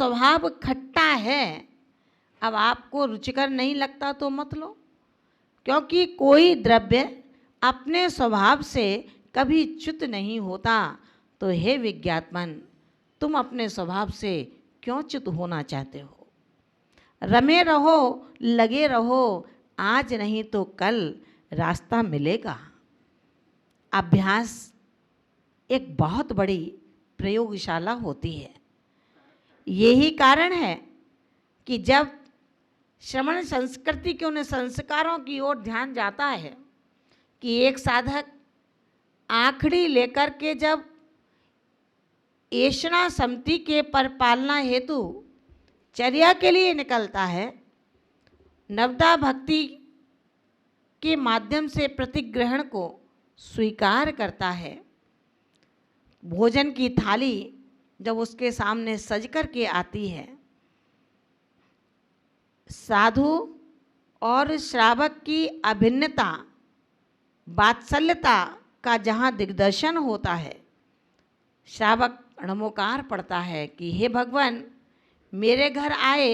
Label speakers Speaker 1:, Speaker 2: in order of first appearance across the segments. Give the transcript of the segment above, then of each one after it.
Speaker 1: स्वभाव खट्टा है, अब आपको रुचिकर नहीं लगता तो मत लो, क्योंकि कोई द्रव्य अपने स्वभाव से कभी च्युत नहीं होता। तो हे विज्ञात्मन, तुम अपने स्वभाव से क्यों च्युत होना चाहते हो? रमे रहो, लगे रहो, आज नहीं तो कल रास्ता मिलेगा। अभ्यास एक बहुत बड़ी प्रयोगशाला होती है। यही कारण है कि जब श्रवण संस्कृति के उन संस्कारों की ओर ध्यान जाता है कि एक साधक आखड़ी लेकर के जब ऐषणा सम्मति के परिपालना हेतु चर्या के लिए निकलता है, नवदा भक्ति के माध्यम से प्रतिग्रहण को स्वीकार करता है, भोजन की थाली जब उसके सामने सज कर के आती है, साधु और श्रावक की अभिन्नता वात्सल्यता का जहाँ दिग्दर्शन होता है, श्रावक नमोकार पढ़ता है कि हे भगवान, मेरे घर आए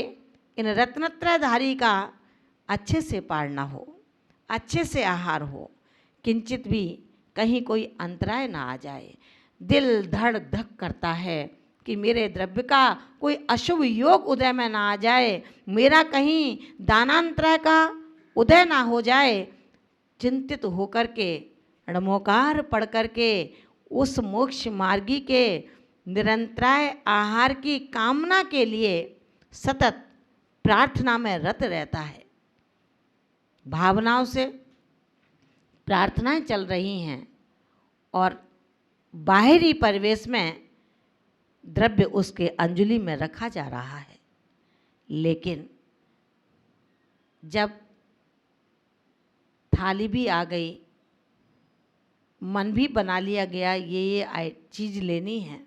Speaker 1: इन रत्नत्रयधारी का अच्छे से पालना हो, अच्छे से आहार हो, किंचित भी कहीं कोई अंतराय ना आ जाए। दिल धड़ धक करता है कि मेरे द्रव्य का कोई अशुभ योग उदय में ना आ जाए, मेरा कहीं दानांतराय का उदय ना हो जाए। चिंतित होकर के नमोकार पढ़ कर के उस मोक्ष मार्गी के निरंतराय आहार की कामना के लिए सतत प्रार्थना में रत रहता है। भावनाओं से प्रार्थनाएं चल रही हैं और बाहरी परिवेश में द्रव्य उसके अंजलि में रखा जा रहा है। लेकिन जब थाली भी आ गई, मन भी बना लिया गया ये चीज़ लेनी है,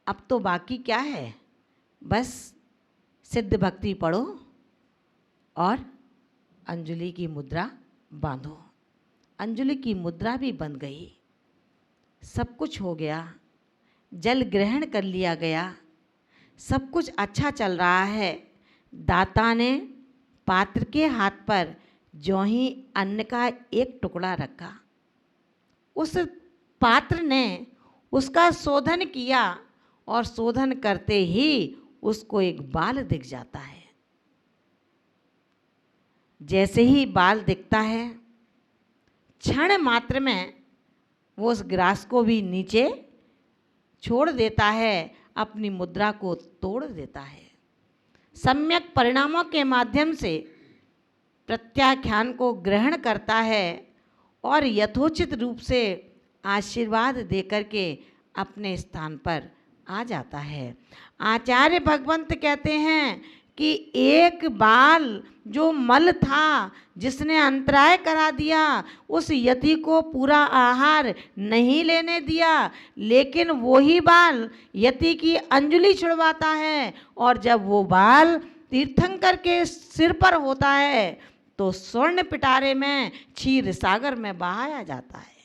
Speaker 1: अब तो बाकी क्या है, बस सिद्ध भक्ति पढ़ो और अंजलि की मुद्रा बांधो। अंजलि की मुद्रा भी बन गई, सब कुछ हो गया, जल ग्रहण कर लिया गया, सब कुछ अच्छा चल रहा है। दाता ने पात्र के हाथ पर ज्यों ही अन्न का एक टुकड़ा रखा, उस पात्र ने उसका शोधन किया और शोधन करते ही उसको एक बाल दिख जाता है। जैसे ही बाल दिखता है, क्षण मात्र में वो उस ग्रास को भी नीचे छोड़ देता है, अपनी मुद्रा को तोड़ देता है। सम्यक परिणामों के माध्यम से प्रत्याख्यान को ग्रहण करता है और यथोचित रूप से आशीर्वाद देकर के अपने स्थान पर आ जाता है। आचार्य भगवंत कहते हैं कि एक बाल जो मल था, जिसने अंतराय करा दिया, उस यति को पूरा आहार नहीं लेने दिया, लेकिन वही बाल यति की अंजलि छुड़वाता है। और जब वो बाल तीर्थंकर के सिर पर होता है तो स्वर्ण पिटारे में क्षीर सागर में बहाया जाता है।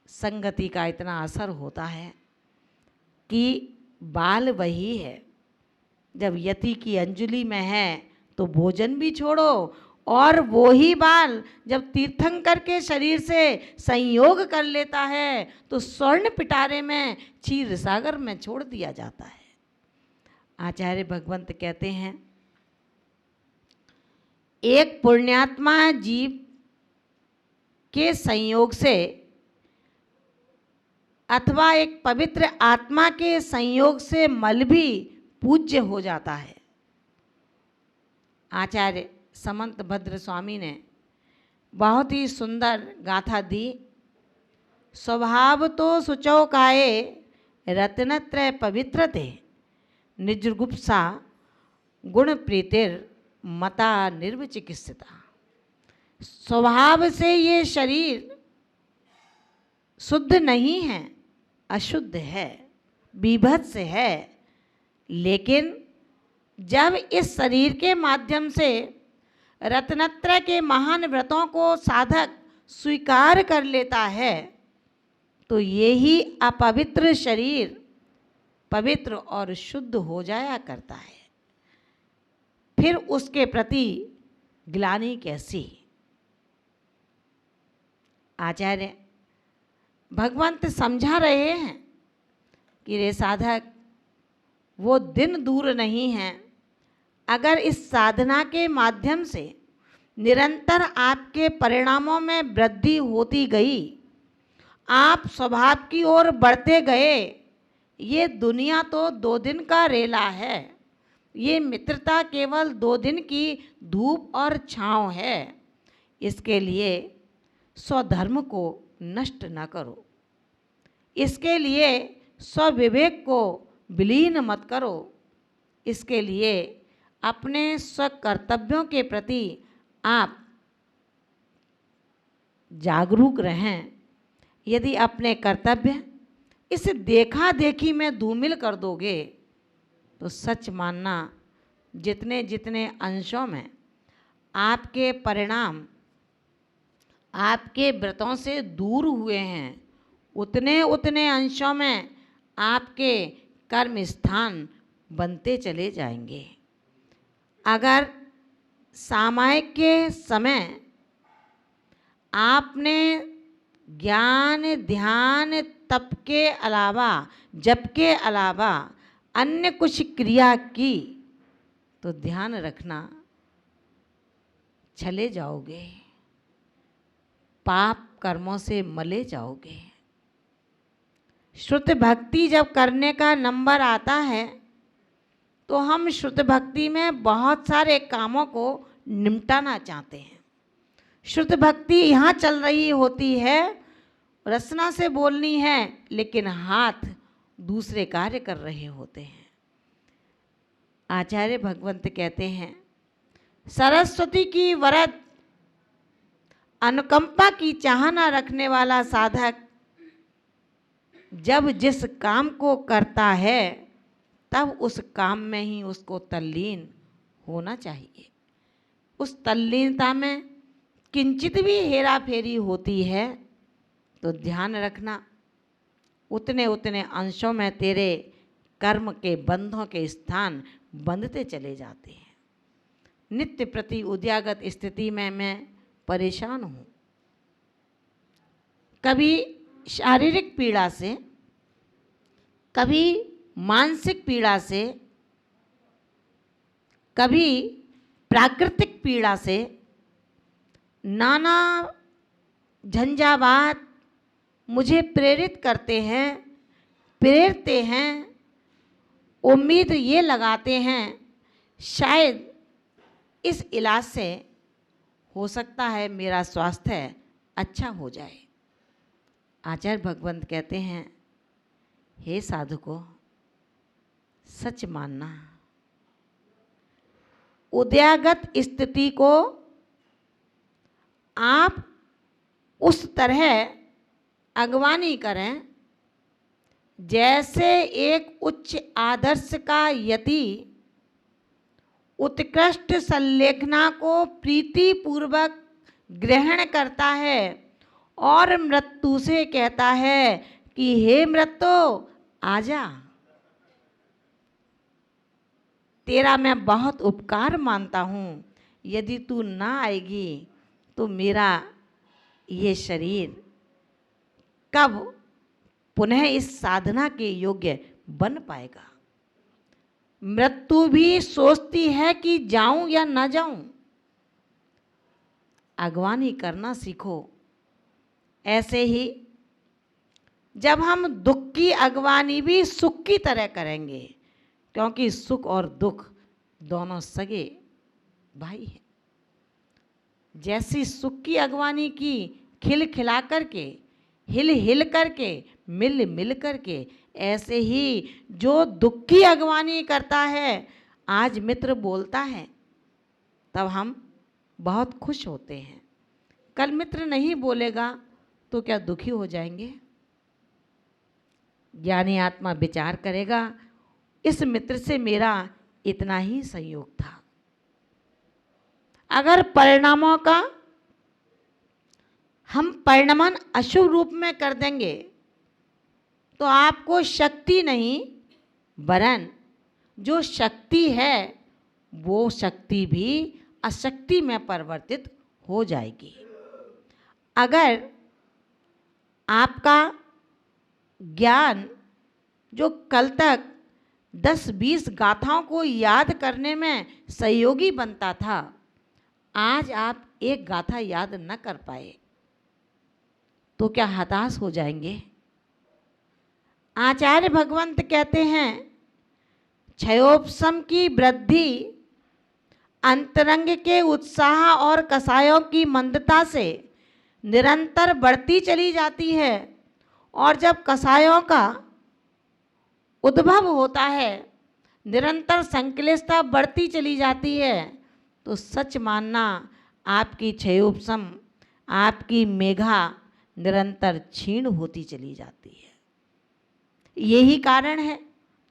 Speaker 1: संगति का इतना असर होता है कि बाल वही है। जब यति की अंजलि में है तो भोजन भी छोड़ो, और वो ही बाल जब तीर्थंकर के शरीर से संयोग कर लेता है तो स्वर्ण पिटारे में क्षीर सागर में छोड़ दिया जाता है। आचार्य भगवंत कहते हैं, एक पुण्यात्मा जीव के संयोग से अथवा एक पवित्र आत्मा के संयोग से मल भी पूज्य हो जाता है। आचार्य समंत भद्र स्वामी ने बहुत ही सुंदर गाथा दी। स्वभाव तो सुचौकाए रत्नत्रय पवित्र थे, निजगुप्सा गुण प्रीतिर मता निर्विचिकित्सिता। स्वभाव से ये शरीर शुद्ध नहीं है, अशुद्ध है, बीभत्स है, लेकिन जब इस शरीर के माध्यम से रत्नत्रय के महान व्रतों को साधक स्वीकार कर लेता है तो ये ही अपवित्र शरीर पवित्र और शुद्ध हो जाया करता है, फिर उसके प्रति ग्लानि कैसी। आचार्य भगवंत समझा रहे हैं कि रे साधक, वो दिन दूर नहीं है, अगर इस साधना के माध्यम से निरंतर आपके परिणामों में वृद्धि होती गई, आप स्वभाव की ओर बढ़ते गए, ये दुनिया तो 2 दिन का रेला है, ये मित्रता केवल 2 दिन की धूप और छांव है। इसके लिए स्वधर्म को नष्ट न करो, इसके लिए स्वविवेक को विलीन मत करो, इसके लिए अपने स्वकर्तव्यों के प्रति आप जागरूक रहें। यदि अपने कर्तव्य इस देखा देखी में धूमिल कर दोगे तो सच मानना, जितने जितने अंशों में आपके परिणाम आपके व्रतों से दूर हुए हैं, उतने उतने अंशों में आपके कर्म स्थान बनते चले जाएंगे। अगर सामायिक के समय आपने ज्ञान, ध्यान, तप के अलावा, जप के अलावा अन्य कुछ क्रिया की, तो ध्यान रखना चले जाओगे, पाप कर्मों से मले जाओगे। श्रुत भक्ति जब करने का नंबर आता है तो हम श्रुत भक्ति में बहुत सारे कामों को निपटाना चाहते हैं। श्रुत भक्ति यहाँ चल रही होती है, रसना से बोलनी है, लेकिन हाथ दूसरे कार्य कर रहे होते हैं। आचार्य भगवंत कहते हैं, सरस्वती की वरद अनुकंपा की चाहना रखने वाला साधक जब जिस काम को करता है तब उस काम में ही उसको तल्लीन होना चाहिए। उस तल्लीनता में किंचित भी हेरा फेरी होती है तो ध्यान रखना, उतने उतने अंशों में तेरे कर्म के बंधों के स्थान बंधते चले जाते हैं। नित्य प्रति उद्यागत स्थिति में मैं परेशान हूँ, कभी शारीरिक पीड़ा से, कभी मानसिक पीड़ा से, कभी प्राकृतिक पीड़ा से, नाना झंझावात मुझे प्रेरित करते हैं, प्रेरते हैं, उम्मीद ये लगाते हैं शायद इस इलाज से हो सकता है मेरा स्वास्थ्य अच्छा हो जाए। आचार्य भगवंत कहते हैं, हे साधुको, सच मानना, उद्यागत स्थिति को आप उस तरह अगवानी करें जैसे एक उच्च आदर्श का यति उत्कृष्ट संलेखना को प्रीतिपूर्वक ग्रहण करता है और मृत्यु से कहता है कि हे मृत्यु आजा, तेरा मैं बहुत उपकार मानता हूँ, यदि तू ना आएगी तो मेरा ये शरीर कब पुनः इस साधना के योग्य बन पाएगा। मृत्यु भी सोचती है कि जाऊं या ना जाऊं। अगवानी करना सीखो। ऐसे ही जब हम दुख की अगवानी भी सुख की तरह करेंगे, क्योंकि सुख और दुख दोनों सगे भाई हैं। जैसी सुख की अगवानी की खिल खिला करके, हिल हिल करके, मिल मिल करके, ऐसे ही जो दुख की अगवानी करता है, आज मित्र बोलता है तब हम बहुत खुश होते हैं, कल मित्र नहीं बोलेगा तो क्या दुखी हो जाएंगे। ज्ञानी आत्मा विचार करेगा, इस मित्र से मेरा इतना ही संयोग था। अगर परिणामों का हम परिणमन अशुभ रूप में कर देंगे तो आपको शक्ति नहीं, वरन जो शक्ति है वो शक्ति भी अशक्ति में परिवर्तित हो जाएगी। अगर आपका ज्ञान जो कल तक 10-20 गाथाओं को याद करने में सहयोगी बनता था, आज आप एक गाथा याद न कर पाए तो क्या हताश हो जाएंगे? आचार्य भगवंत कहते हैं, क्षयोपशम की वृद्धि अंतरंग के उत्साह और कसायों की मंदता से निरंतर बढ़ती चली जाती है, और जब कसायों का उद्भव होता है, निरंतर संक्लिष्टता बढ़ती चली जाती है, तो सच मानना आपकी क्षयोपशम, आपकी मेघा निरंतर क्षीण होती चली जाती है। यही कारण है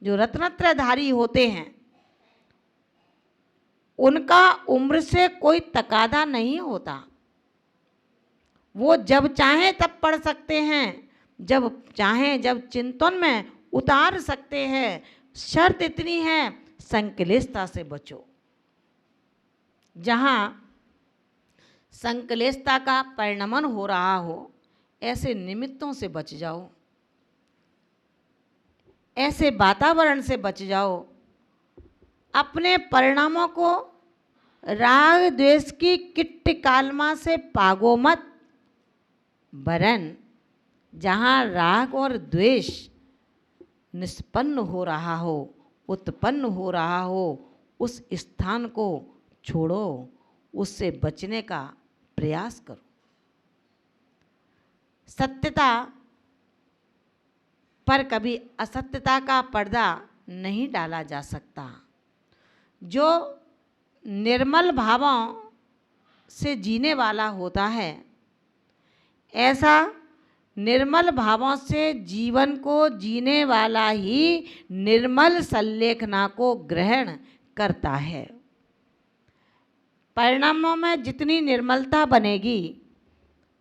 Speaker 1: जो रत्नत्रयधारी होते हैं उनका उम्र से कोई तकादा नहीं होता। वो जब चाहें तब पढ़ सकते हैं, जब चाहें जब चिंतन में उतार सकते हैं। शर्त इतनी है, संक्लिष्टता से बचो। जहाँ संक्लिष्टता का परिणमन हो रहा हो, ऐसे निमित्तों से बच जाओ, ऐसे वातावरण से बच जाओ। अपने परिणामों को राग द्वेष की किट्ट कालमा से पागो मत, वरन जहाँ राग और द्वेष निष्पन्न हो रहा हो, उत्पन्न हो रहा हो, उस स्थान को छोड़ो, उससे बचने का प्रयास करो। सत्यता पर कभी असत्यता का पर्दा नहीं डाला जा सकता। जो निर्मल भावों से जीने वाला होता है, ऐसा निर्मल भावों से जीवन को जीने वाला ही निर्मल संलेखना को ग्रहण करता है। परिणामों में जितनी निर्मलता बनेगी,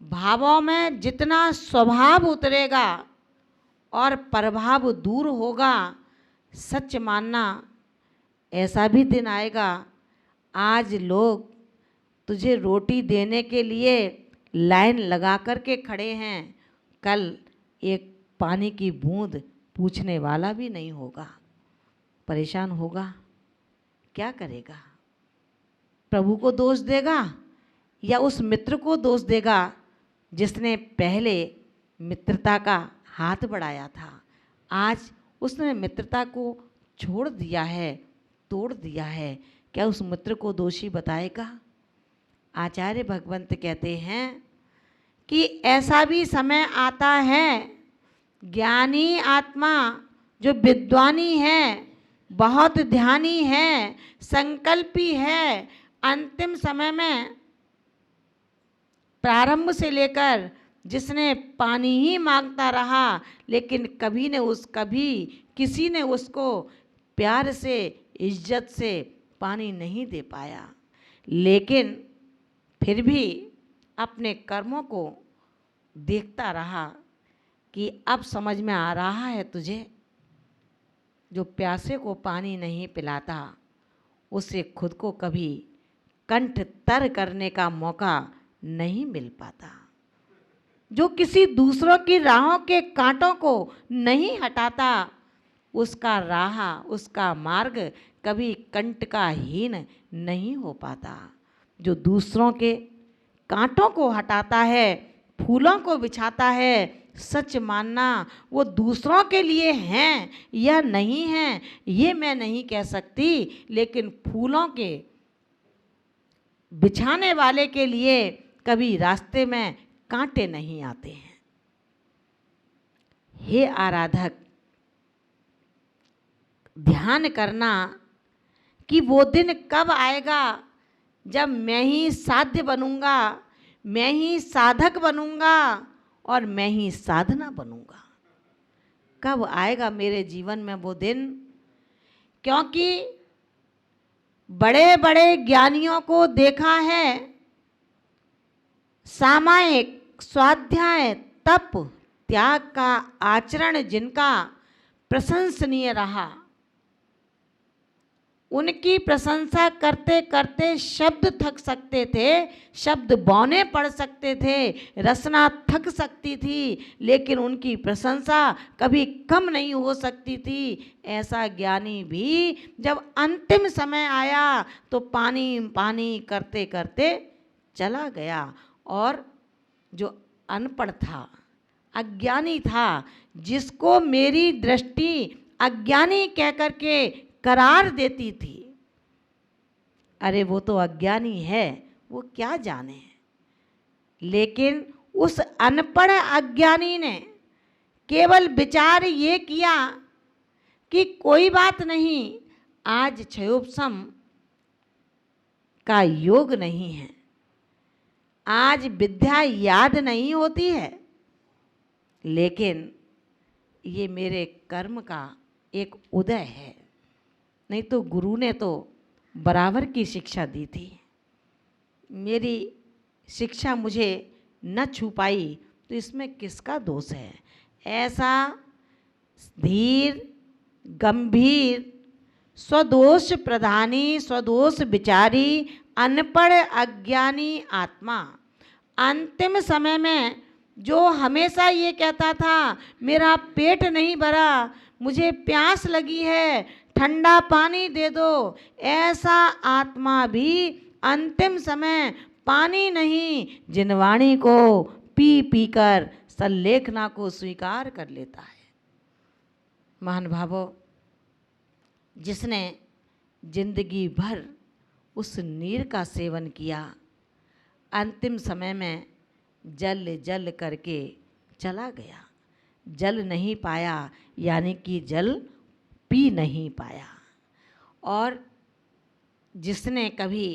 Speaker 1: भावों में जितना स्वभाव उतरेगा और प्रभाव दूर होगा, सच मानना ऐसा भी दिन आएगा, आज लोग तुझे रोटी देने के लिए लाइन लगा कर के खड़े हैं, कल एक पानी की बूंद पूछने वाला भी नहीं होगा। परेशान होगा, क्या करेगा? प्रभु को दोष देगा या उस मित्र को दोष देगा जिसने पहले मित्रता का हाथ बढ़ाया था? आज उसने मित्रता को छोड़ दिया है, तोड़ दिया है, क्या उस मित्र को दोषी बताएगा? आचार्य भगवंत कहते हैं कि ऐसा भी समय आता है, ज्ञानी आत्मा जो विद्वानी है, बहुत ध्यानी है, संकल्पी है, अंतिम समय में प्रारंभ से लेकर जिसने पानी ही मांगता रहा, लेकिन कभी किसी ने उसको प्यार से, इज्जत से पानी नहीं दे पाया, लेकिन फिर भी अपने कर्मों को देखता रहा कि अब समझ में आ रहा है तुझे, जो प्यासे को पानी नहीं पिलाता उसे खुद को कभी कंठ तर करने का मौका नहीं मिल पाता। जो किसी दूसरों की राहों के कांटों को नहीं हटाता, उसका राह, उसका मार्ग कभी कंटकाहीन नहीं हो पाता। जो दूसरों के कांटों को हटाता है, फूलों को बिछाता है, सच मानना वो दूसरों के लिए हैं या नहीं हैं ये मैं नहीं कह सकती, लेकिन फूलों के बिछाने वाले के लिए कभी रास्ते में कांटे नहीं आते हैं। हे आराधक, ध्यान करना कि वो दिन कब आएगा जब मैं ही साध्य बनूंगा, मैं ही साधक बनूंगा और मैं ही साधना बनूंगा। कब आएगा मेरे जीवन में वो दिन? क्योंकि बड़े बड़े ज्ञानियों को देखा है, सामायिक स्वाध्याय, तप, त्याग का आचरण जिनका प्रशंसनीय रहा, उनकी प्रशंसा करते करते शब्द थक सकते थे, शब्द बौने पड़ सकते थे, रचना थक सकती थी, लेकिन उनकी प्रशंसा कभी कम नहीं हो सकती थी। ऐसा ज्ञानी भी जब अंतिम समय आया तो पानी पानी करते करते चला गया। और जो अनपढ़ था, अज्ञानी था, जिसको मेरी दृष्टि अज्ञानी कह करके करार देती थी, अरे वो तो अज्ञानी है, वो क्या जाने। लेकिन उस अनपढ़ अज्ञानी ने केवल विचार ये किया कि कोई बात नहीं, आज क्षयोपशम का योग नहीं है, आज विद्या याद नहीं होती है, लेकिन ये मेरे कर्म का एक उदय है। नहीं तो गुरु ने तो बराबर की शिक्षा दी थी, मेरी शिक्षा मुझे न छू पाई, तो इसमें किसका दोष है। ऐसा धीर गंभीर स्वदोष प्रधानी स्वदोष विचारी अनपढ़ अज्ञानी आत्मा अंतिम समय में जो हमेशा ये कहता था मेरा पेट नहीं भरा, मुझे प्यास लगी है, ठंडा पानी दे दो, ऐसा आत्मा भी अंतिम समय पानी नहीं जिनवाणी को पी पी कर सल्लेखना को स्वीकार कर लेता है। महान भावों, जिसने जिंदगी भर उस नीर का सेवन किया, अंतिम समय में जल जल करके चला गया, जल नहीं पाया, यानी कि जल पी नहीं पाया। और जिसने कभी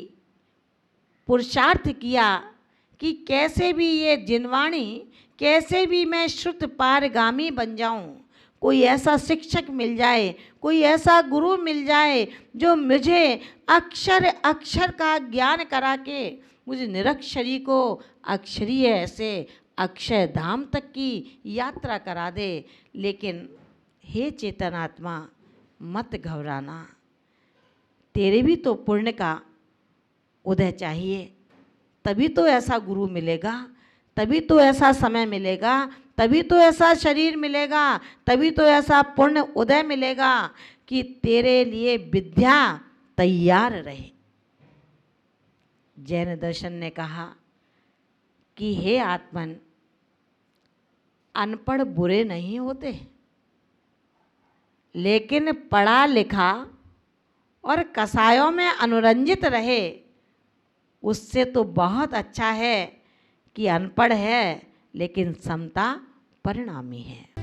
Speaker 1: पुरुषार्थ किया कि कैसे भी ये जिनवाणी, कैसे भी मैं श्रुत पारगामी बन जाऊं, कोई ऐसा शिक्षक मिल जाए, कोई ऐसा गुरु मिल जाए जो मुझे अक्षर अक्षर का ज्ञान करा के मुझे निरक्षरी को अक्षरीय से अक्षय धाम तक की यात्रा करा दे। लेकिन हे चेतनात्मा, मत घबराना, तेरे भी तो पुण्य का उदय चाहिए, तभी तो ऐसा गुरु मिलेगा, तभी तो ऐसा समय मिलेगा, तभी तो ऐसा शरीर मिलेगा, तभी तो ऐसा पुण्य उदय मिलेगा कि तेरे लिए विद्या तैयार रहे। जैन दर्शन ने कहा कि हे आत्मन, अनपढ़ बुरे नहीं होते, लेकिन पढ़ा लिखा और कसायों में अनुरंजित रहे, उससे तो बहुत अच्छा है कि अनपढ़ है लेकिन समता परिणामी है।